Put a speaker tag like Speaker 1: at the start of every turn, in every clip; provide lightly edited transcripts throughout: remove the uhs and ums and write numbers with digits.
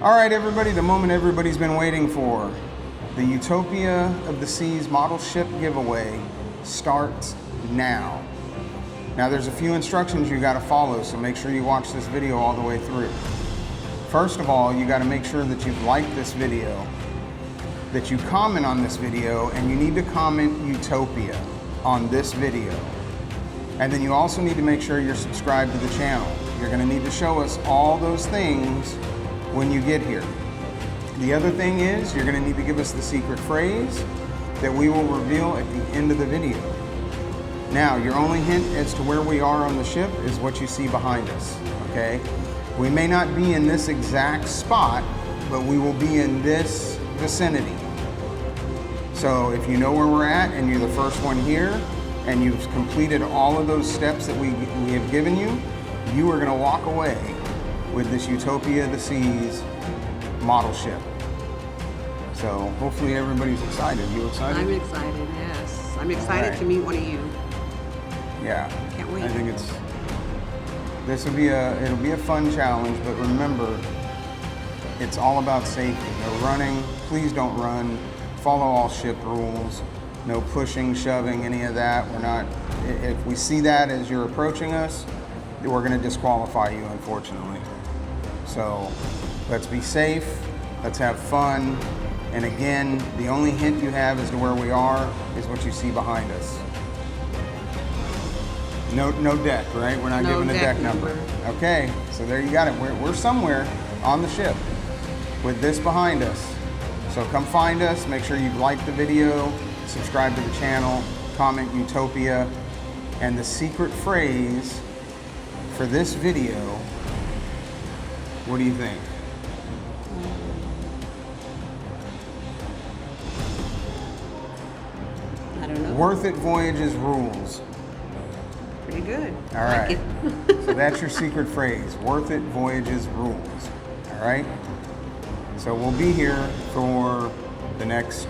Speaker 1: All right, everybody, the moment everybody's been waiting for. The Utopia of the Seas model ship giveaway starts now. Now, there's a few instructions you gotta follow, so make sure you watch this video all the way through. First of all, you gotta make sure that you've liked this video, that you comment on this video, and you need to comment Utopia on this video. And then you also need to make sure you're subscribed to the channel. You're gonna need to show us all those things when you get here. The other thing is, you're gonna need to give us the secret phrase that we will reveal at the end of the video. Now, your only hint as to where we are on the ship is what you see behind us, okay? We may not be in this exact spot, but we will be in this vicinity. So if you know where we're at and you're the first one here, and you've completed all of those steps that we have given you, you are gonna walk away with this Utopia of the Seas model ship. So hopefully everybody's excited. You excited?
Speaker 2: I'm excited, yes. I'm excited to meet one of you.
Speaker 1: Yeah.
Speaker 2: Can't wait.
Speaker 1: I think it'll be a fun challenge, but remember, it's all about safety. No running, please don't run. Follow all ship rules. No pushing, shoving, any of that. If we see that as you're approaching us, we're gonna disqualify you, unfortunately. So let's be safe, let's have fun. And again, the only hint you have as to where we are is what you see behind us. No deck, right? We're not giving a deck number. Okay, so there you got it. We're somewhere on the ship with this behind us. So come find us, make sure you've liked the video, subscribe to the channel, comment Utopia, and the secret phrase for this video, what do you think?
Speaker 2: I don't know.
Speaker 1: Worth It Voyages rules.
Speaker 2: Pretty good.
Speaker 1: All right. So that's your secret phrase. Worth It Voyages rules. All right. So we'll be here for the next.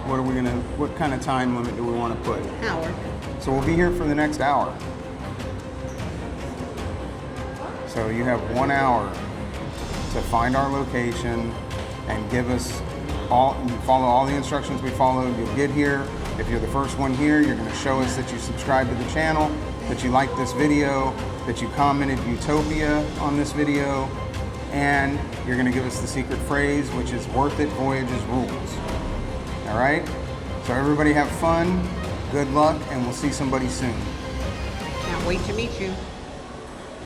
Speaker 1: What kind of time limit do we want to put?
Speaker 2: Hour.
Speaker 1: So we'll be here for the next hour. So you have 1 hour to find our location and give us follow all the instructions we followed. You'll get here. If you're the first one here, you're going to show us that you subscribed to the channel, that you liked this video, that you commented Utopia on this video, and you're going to give us the secret phrase, which is Worth It Voyages rules. All right? So everybody have fun, good luck, and we'll see somebody soon.
Speaker 2: Can't wait to meet you.